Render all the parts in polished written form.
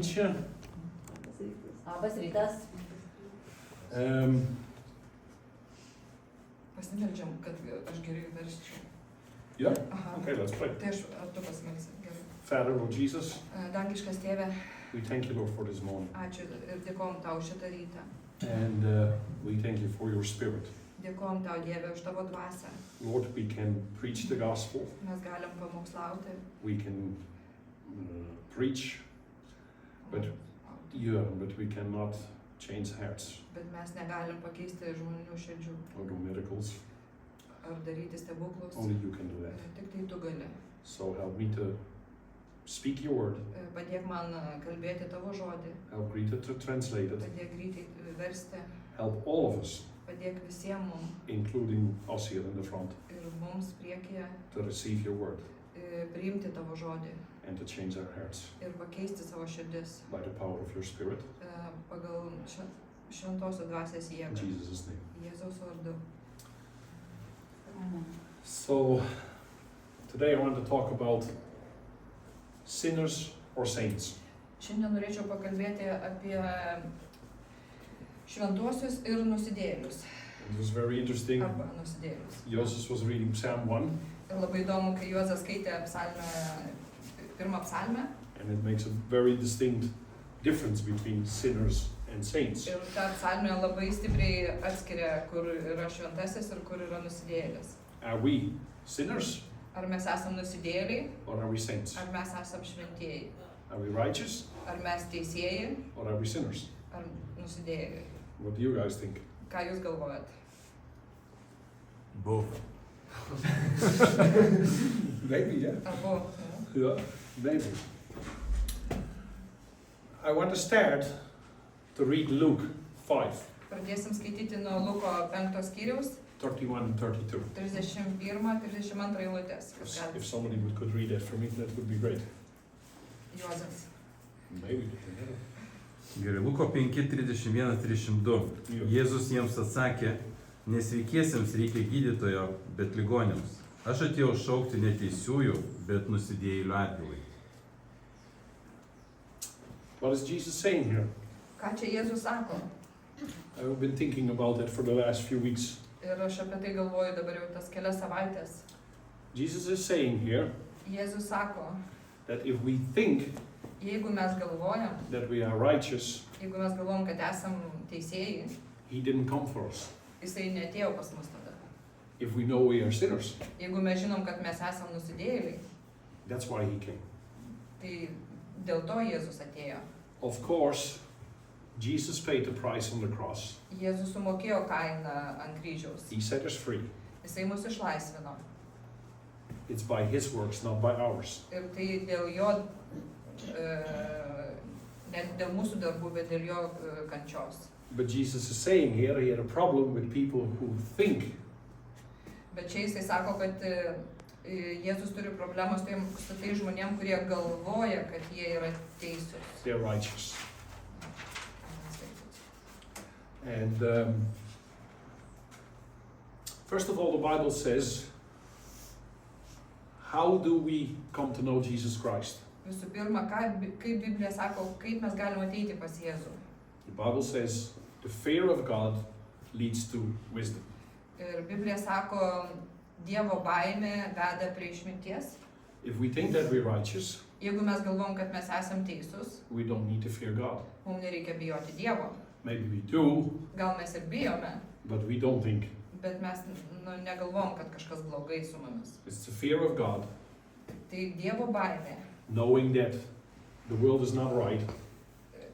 Čia. Labas rytas. Pasimeldžiam, kad aš gerai versčiau. Yeah? Aha. Okay, let's pray. Tai ar tu pasimelsi gerai. Father, Lord Jesus, Dangiškas tėve, we thank you, Lord, for this morning. ačiū ir dėkojom tau šitą rytą. And we thank you for your spirit. Dėkojom tau Dieve už tavo dvasią. Lord, we can preach the gospel. Mes galim pamokslauti. We can preach, but we cannot change hearts Bet mes negalim pakeisti žmonių širdžių or do miracles. ar daryti stebuklus. Only you can do that. Tik tai tu gali. So help me to speak your word. Padėk man kalbėti tavo žodį. Help Rita to translate it. Padėk greitai versti. Help all of us, Padėk visiems mums including us here in the front, ir mums priekyje to receive your word priimti tavo žodį and to change our hearts ir pakeisti savo širdis by the power of your spirit. pagal šventosios dvasios In jėgą. Jesus' name. Jėzaus vardu. So, today I want to talk about sinners or saints. Šiandien norėčiau pakalbėti apie šventuosius ir nusidėjėlius. It was very interesting. Arba nusidėjėlius. Joseph was reading Psalm 1, Ir labai įdomu, kai Juozas skaitė psalmę, pirmą psalmę. and it makes a very distinct difference between sinners and saints. Ir ta psalmė labai stipriai atskiria, kur yra šventasis ir kur yra nusidėjėlis. Are we sinners Ar mes esam nusidėjėliai, or are we saints? ar mes esam šventieji. Are we righteous Ar mes teisėjai, or are we sinners? ar nusidėjėliai. What do you guys think? Ką jūs galvojat? Both. Maybe, yeah. Abu. Yeah, maybe. I want to start to read Luke 5, Pradėsim skaityti nuo Luko 5 skyriaus, 31 and 32. 31-32 eilutės. If somebody could read that for me, that would be great. Juozas. Maybe. Gerai, Luko 5, 31, 32. Jėzus jiems atsakė, nesveikiesiems reikia gydytojo, bet ligoniams. Aš atėjau šaukti ne teisiųjų, bet nusidėjėlių atgailai. What is Jesus saying here? Ką čia Jėzus sako? I've been thinking about that for the last few weeks. Ir aš apie tai galvoju dabar jau tas kelias savaitės. Jesus is saying here Jėzus sako, that if we think jeigu mes galvojam, that we are righteous, jeigu mes galvojam, kad esam teisėjai, he didn't come for us. jisai neatėjo pas mus tada. If we know we are sinners, Jeigu mes žinom, kad mes esam nusidėjėliai, that's why he came. tai dėl to Jėzus atėjo. Of course, Jesus paid the price on the cross. Jėzus sumokėjo kainą ant kryžiaus. He set us free. Jisai mus išlaisvino. It's by his works, not by ours. Ir tai dėl jo, ne dėl mūsų darbų, bet dėl jo kančios. But Jesus is saying here he had a problem with people who think Bet čia jisai sako, kad Jėzus turi problemą su tai žmonėm, kurie galvoja, kad jie yra teisūs. they're righteous. And first of all, the Bible says, how do we come to know Jesus Christ? Visų pirma, kaip Biblija sako, kaip mes galime ateiti pas Jėzų. The Bible says, the fear of God leads to wisdom. Ir Biblija sako, Dievo baimė veda prie išminties. If we think that we're righteous, Jeigu mes galvom, kad mes esam teisūs, we don't need to fear God. mums nereikia bijoti Dievo. Maybe we do, Gal mes ir bijome, but we don't think. bet mes negalvom, kad kažkas blogai su mumis. It's the fear of God, Tai Dievo baimė, knowing that the world is not right,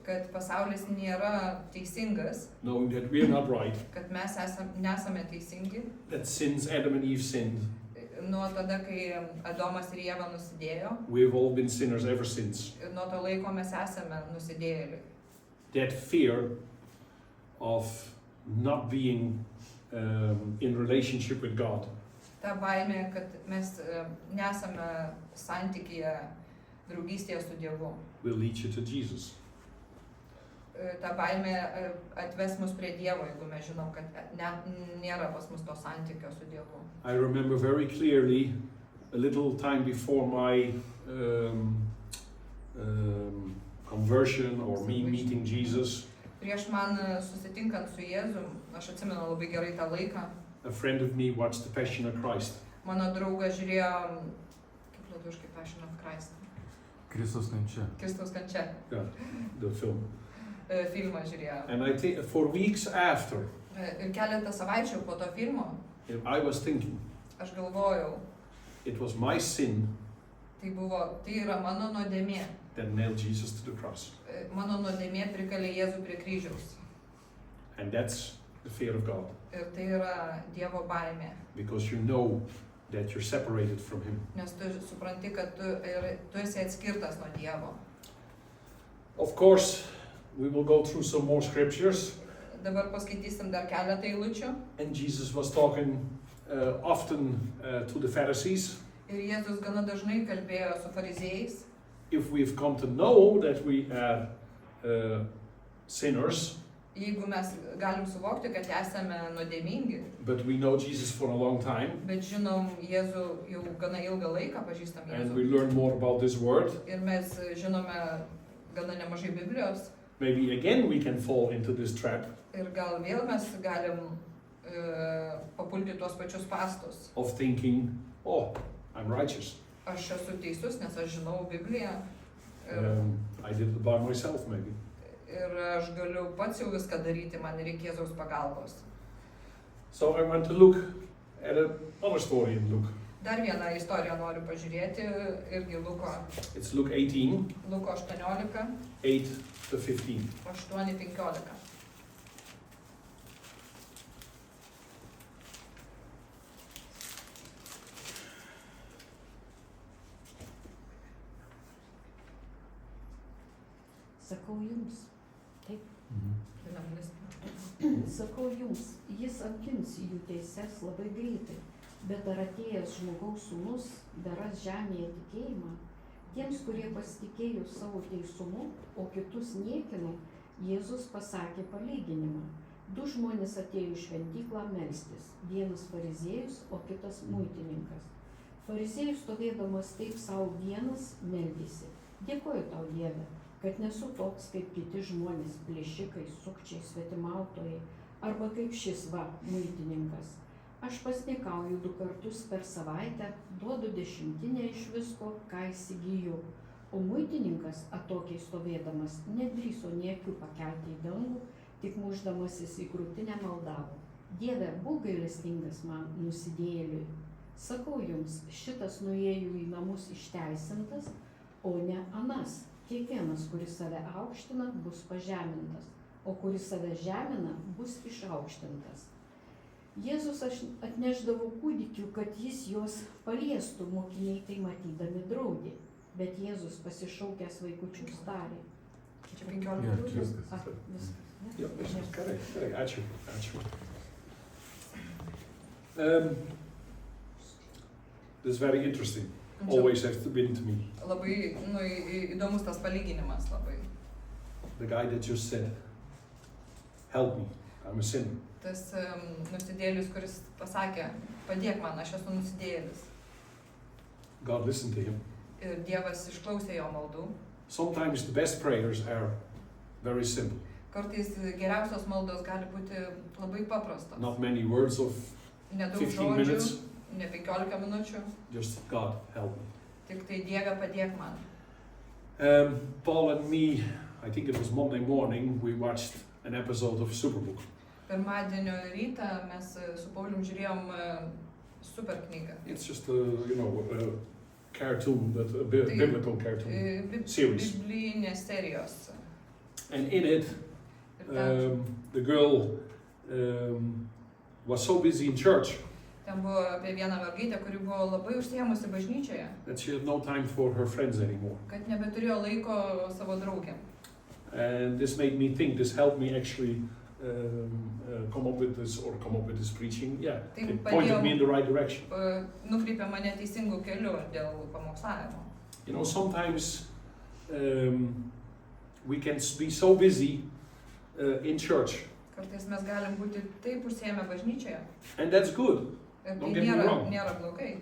kad pasaulis nėra teisingas, knowing that we're not right, kad mes nesame teisingi. that since Adam and Eve sinned, Nuo tada, kai Adomas ir Ieva nusidėjo, we've all been sinners ever since. ir nuo to laiko mes esame nusidėjėliai. That fear of not being in relationship with God Ta baimė, kad mes nesame santykyje, draugystėje su Dievu. will lead you to Jesus. Ta baimė atves mus prie Dievo, jeigu mes žinom, kad nėra pas mus to santykio su Dievu. I remember very clearly a little time before my conversion or me meeting Jesus, Prieš man susitinkant su Jėzum, aš atsimenu labai gerai tą laiką, a friend of me watched The Passion of Christ. mano draugas žiūrėjo, kaip lietuviškai Passion of Christ, Kristus kančia. Kristaus kančia, Yeah, the film. filmą žiūrėjo. And I think for weeks after, Ir keletą savaičių po to filmo I was thinking, aš galvojau, it was my sin tai yra mano nuodėmė. that nailed Jesus to the cross. Mano nuodėmė prikalė Jėzų prie kryžiaus. And that's the fear of God, Ir tai yra Dievo baimė. because you know that you're separated from Him. Nes tu supranti, kad tu esi atskirtas nuo Dievo. Of course, we will go through some more scriptures, Dabar paskaitysim dar keletą eilučių. and Jesus was talking often to the Pharisees. Ir Jėzus gana dažnai kalbėjo su fariziejais. If we've come to know that we are sinners, Jeigu mes galim suvokti, kad esame nuodėmingi, but we know Jesus for a long time, bet žinom Jėzų jau gana ilgą laiką, pažįstam and we Jėzų. learn more about this word, Ir mes žinome gana nemažai Biblijos. maybe again we can fall into this trap Ir gal vėl mes galim papulti tuos pačius pastus. of thinking, oh, I'm righteous. Aš esu teisus, nes aš žinau Bibliją. I did it by myself, maybe. Ir aš galiu pats jau viską daryti, man nereikia Jėzaus pagalbos. So I want to look at another story in Luke. Dar vieną istoriją noriu pažiūrėti, irgi It's Luke 18, Luko 18, 8 to 15. 8-15. Sakau jums, Mhm. sakau jums, jis apgins jų teises labai greitai, bet ar atėjęs žmogaus sūnus daras žemėje tikėjimą, tiems, kurie pasitikėjo savo teisumu, o kitus niekino, Jėzus pasakė palyginimą. Du žmonės atėjo į šventyklą melstis, vienas fariziejus, o kitas muitininkas. Fariziejus stovėdamas taip savo vienas meldėsi: dėkoju tau, Dieve, kad nesu toks kaip kiti žmonės, plėšikai, sukčiai, svetimautojai, arba kaip šis muitininkas. Aš pasnikauju 2 kartus per savaitę, duodu 10 iš visko, ką įsigiju. O muitininkas, atokiai stovėdamas, nedrįso nė akių pakelti į dangų, tik mušdamasis į krūtinę maldavo: Dieve, būk gailestingas man, nusidėjėliui. Sakau jums, šitas nuėjo į namus išteisintas, o ne anas. Kiekvienas, kuris save aukština, bus pažemintas, o kuris save žemina, bus išaukštintas. Jėzus atnešdavo kūdikių, kad jis juos paliestų, mokiniai tai matydami draudė. Bet Jėzus pasišaukęs vaikučius tarė. Čia 15 Jo, minučių. viskas. Viskas. Ja, correct. Ačiū. This is very interesting. Always has been to me. Labai įdomus tas palyginimas labai. The guy that just said, help me, I'm a sinner. Tas nusidėjėlis, kuris pasakė, padėk man, aš esu nusidėjėlis. God listened to him. Ir Dievas išklausė jo maldų. Sometimes the best prayers are very simple. Kartais geriausios maldos gali būti labai paprastos. Not many words of Nedaug 15 žodžių, minutes. ne 15 minučių, Just God, help me. tik tai Dieve padėk man. Paul and me, I think it was Monday morning, we watched an episode of Superbook. Pirmadienio rytą mes su Paulium žiūrėjom super knygą. It's just a cartoon, but a biblical cartoon series. Biblinės serijos. And in it, Ir ten, the girl was so busy in church ten buvo apie vieną mergaitę, kuri buvo labai užsiėmusi bažnyčioje, that she had no time for her friends anymore. kad nebeturėjo laiko savo draugėm. And this made me think, this helped me actually come up with this preaching. Yeah, Think it by pointed the- me in the right direction. Nukreipė mane teisingų kelių dėl pamokslavimo. You know, sometimes we can be so busy in church, Kartais mes galim būti taip užsiėmę bažnyčioje. and that's good. Ir Don't tai get me wrong. nėra blogai.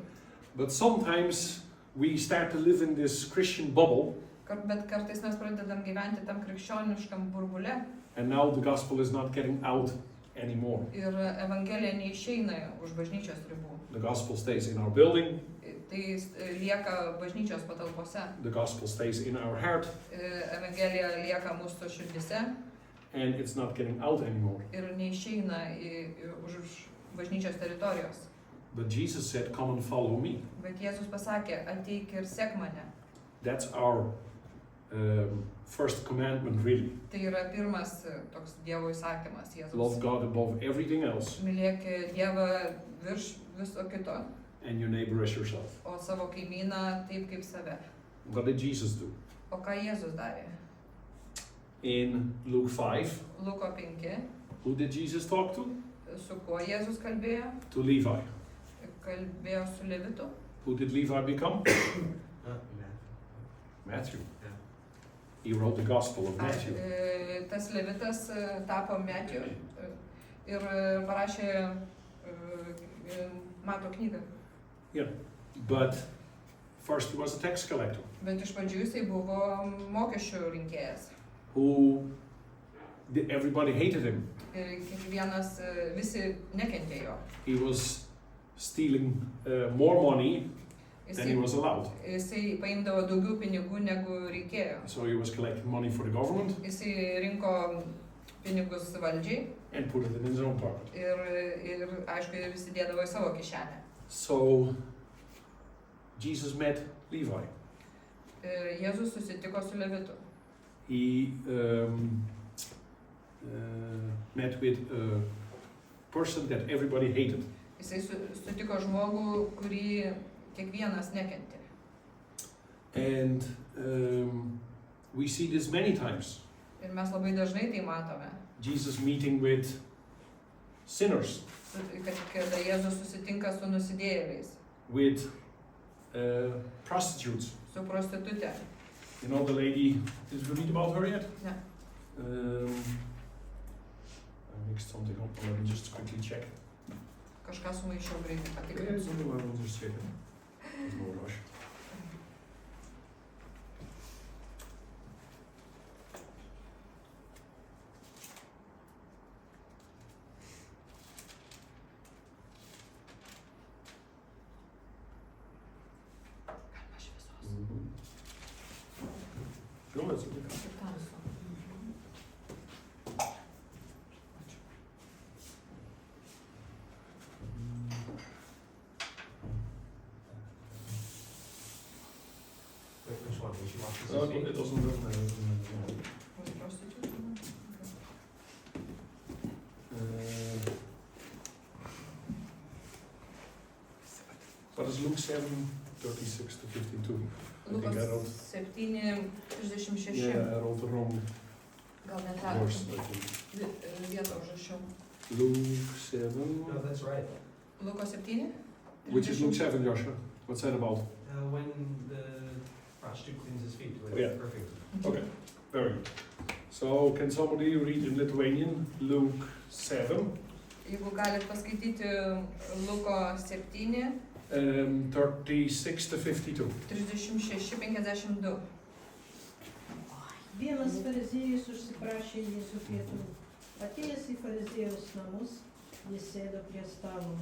But sometimes we start to live in this Christian bubble, Bet kartais mes pradedam gyventi tam krikščioniškam burbule and now the gospel is not getting out anymore. ir Evangelija neišeina už bažnyčios ribų. The gospel stays in our building, Tai lieka bažnyčios patalpose. the gospel stays in our heart, Evangelija lieka mūsų širdise and it's not getting out anymore. ir neišeina už bažnyčios teritorijos. But Jesus said, come and follow me. Bet Jėzus pasakė, ateik ir sek mane. That's our first commandment, really. Tai yra pirmas toks Dievo įsakymas. Love Jėzus. God above everything else, Mylėk Dievą virš viso kito, and your neighbor as yourself. o savo kaimyną taip kaip save. What did Jesus do? O ką Jėzus darė? In Luke 5, Luko 5. who did Jesus talk to? Su kuo Jėzus kalbėjo? To Levi. Kalbėjo su Levitu. Who did Levi become? Matthew. Yeah. He wrote the Gospel of Ai, Matthew. Tas Levitas tapo Matthew ir parašė Mato knygą. But first he was a tax collector Bet iš pradžių jisai buvo mokesčių rinkėjas. Everybody hated him. Ir kiekvienas, visi nekentė jo. He was stealing more money than he was allowed. Jisai paimdavo daugiau pinigų negu reikėjo. So he was collecting money for the government Jisai rinko pinigus valdžiai and put it in his own pocket. ir aišku, visi dėdavo į savo kišenę. So Jesus met Levi. Jėzus susitiko su Levitu. He met with a person that everybody hated. Jisai sutiko žmogų, kurį kiekvienas nekentė. And we see this many times. Ir mes labai dažnai tai matome. Jesus meeting with sinners, Kad kada Jėzus susitinka su nusidėjėliais, with prostitutes. su prostitute. You know the lady, did you read about her yet? Ne. I mixed something up, let me just quickly check. Kažką sumaišiau greitai Okay, patikrinti. so I will just check it. There's no rush. Galima šviesos. Sure, that's okay. Kaip tamsu. Which one? Which one? No, it doesn't work now. Was prostitute? What is Luke 7, 36 to 52? I think I Lukas wrote, 7:36. yeah, I wrote the wrong Gal net verse, I think. vietą užrašiau. Luke 7. No, that's right. Luko 7? Which is Luke 7, Joshua? What's that about? When the prostitute cleans his feet. Oh, yeah. Perfect. Okay, very good. So, can somebody read in Lithuanian Luke 7, Jeigu galit paskaityti Luko 7, 36 to 52? 36-52. Vienas fariziejus užsiprašė Jėzų pietų. Atėjęs į fariziejus namus, jis sėdo prie stalo.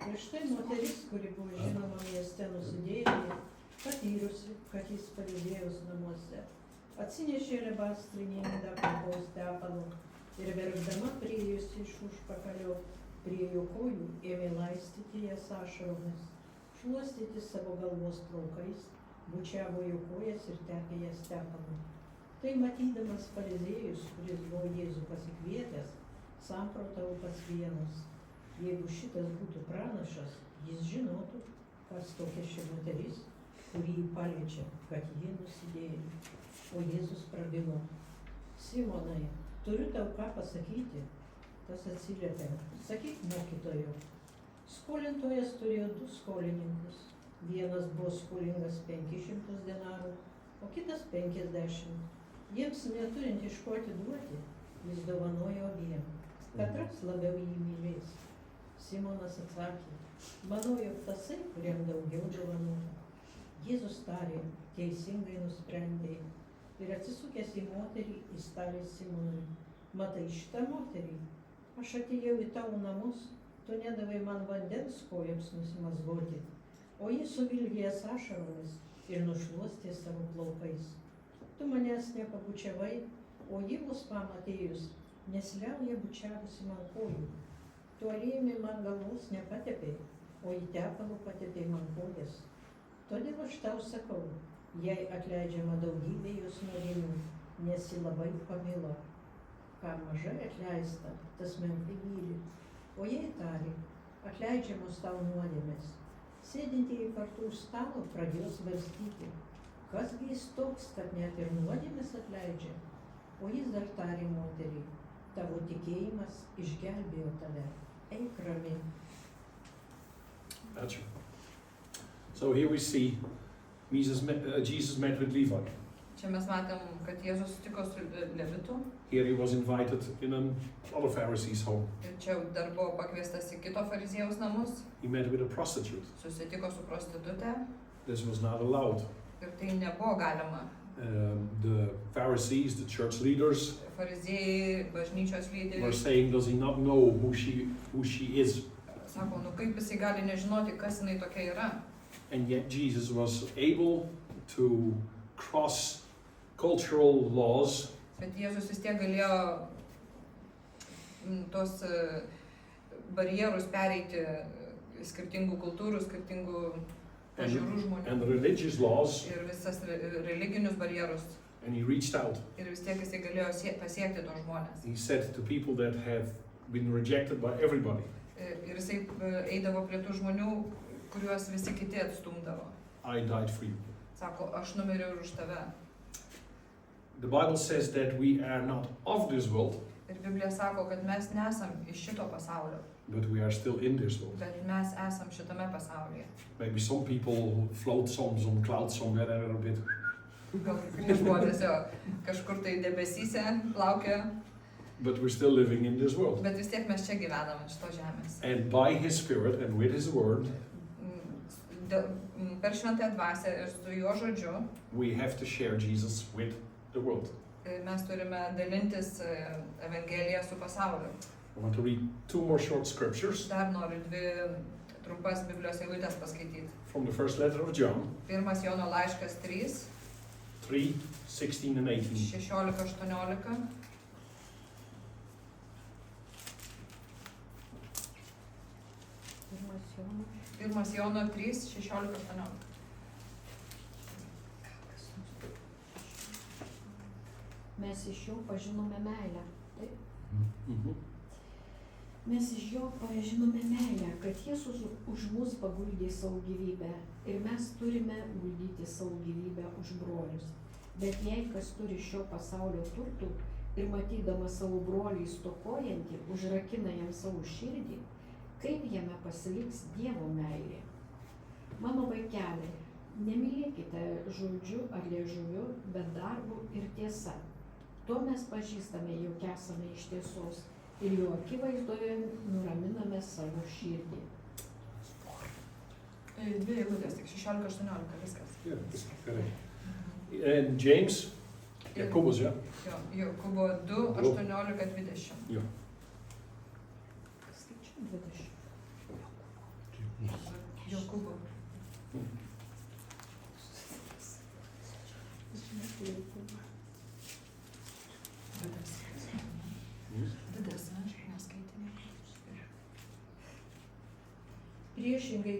Ir štai moteris, kuri buvo žinoma mieste nusidėjėlė, patyrusi, kad jis fariziejus namuose, atsinešė alebastrinį indą kvapos tepalo ir verkdama priėjusi iš užpakalio prie jo kojų ėmė laistyti jas ašaromis, šluostyti savo galvos plaukais, bučiavo jo kojas ir tepė jas tepalu. Tai matydamas fariziejus, kuris buvo Jėzų pasikvietęs, samprotavo pats vienas. Jeigu šitas būtų pranašas, jis žinotų, kas tokia ši moteris, kurį jį paliečia, kad ji nusidėjo. O Jėzus prabilo: Simonai, turiu tau ką pasakyti. Tas atsiliepė: Sakyk, mokytojau. Skolintojas turėjo 2 skolininkus. Vienas buvo skolingas 500 denarų, o kitas 50. Jiems neturint iš ko atiduoti, jis dovanojo abiem. Katras labiau jį mylės. Simonas atsakė: Manau, jog tasai, kuriam daugiau dovanota. Jėzus tarė: Teisingai nusprendei. ir atsisukęs į moterį, jis tarė Simonui, matai šitą moterį? Aš atėjau į tavo namus, tu nedavai man vandens kojoms nusimazgoti, o jis suvilgėjęs ašaromis ir nušluostė savo plaukais. Tu manęs nepabučiavai, o ji mus pamatėjus, nesliauja bučiavusi man kojų. Tu aliejumi man galvos nepatepei, o į tepalų patepei man kojas. Todėl aš tau sakau, jai atleidžiama daugybė jos nuodėmių, nes ji labai pamilo. Ką mažai atleista, tas menkai myli. O jai tarė, atleidžiamos tau nuodėmės. Sėdintieji kartu už stalo pradėjo svarstyti, kasgi jis toks, kad net ir nuodėmės atleidžia. O jis dar tarė moteriai, tavo tikėjimas išgelbėjo tave, eik rami. Ačiū. So here we see Jesus met with Levi. Čia mes matėm, kad Jėzus sutiko su Levitu Here he was invited in another Pharisee's home. ir čia dar buvo pakviestas į kito fariziejaus namus, He met with a prostitute. susitiko su prostitute This was not allowed. ir tai nebuvo galima. The Pharisees, the church leaders, Fariziejai, bažnyčios were lyderiai saying, does he not know who she is? sako, nu kaip jisai gali nežinoti, kas jinai tokia yra. And yet Jesus was able to cross cultural laws Bet Jėzus vis tiek galėjo tos barjerus pereiti skirtingų kultūrų, skirtingų pažiūrų žmonių and religious laws, ir visas religinius barjerus. and he reached out. Ir vis tiek jisai galėjo pasiekti tos žmonės. He said to people that have been rejected by everybody, Ir jisai eidavo prie tų žmonių, kuriuos visi kiti atstumdavo. I died for you. Sako, aš numiriau ir už tave. The Bible says that we are not of this world, Ir Biblija sako, kad mes nesam iš šito pasaulio, but we are still in this world. bet mes esam šitame pasaulyje. Maybe some people float some clouds somewhere and are a bit, Gal kai kurie žmonės jo kažkur tai debesyse laukia, but we're still living in this world. bet vis tiek mes čia gyvenam ant šitos žemės. And by His Spirit and with His Word, Per šventąją dvasią ir su jo žodžiu we have to share Jesus with the world. mes turime dalintis Evangeliją su pasauliu. I want to read two more short scriptures Dar noriu dvi trumpas Biblijos eilutes paskaityti. from the first letter of John, Pirmas Jono laiškas 3, 3, 16 and 18. 16-18. Pirmas Jono 3, 16-18. Mes iš jo pažinome meilę. Taip? Mhm. Mes iš jo pažinome meilę, kad Jėzus už mus paguldė savo gyvybę ir mes turime guldyti savo gyvybę už brolius. Bet jei kas turi šio pasaulio turtų ir matydama savo brolį stokojantį, užrakina jam savo širdį, kaip jame pasiliks Dievo meilė? Mano vaikeliai, nemylėkite žodžiu ar liežuviu, bet darbu ir tiesa. To mes pažįstame, jog esame iš tiesos ir jo akivaizdoje nuraminame savo širdį. Dvi eilutės, tik 16-18, viskas. Yeah, correct. And James, Jacobus, yeah? Jo, Jokūbo 2, 18-20. Yeah. Skaičiu 20. Jokūbo. Vidas, neskaitė. Priešingai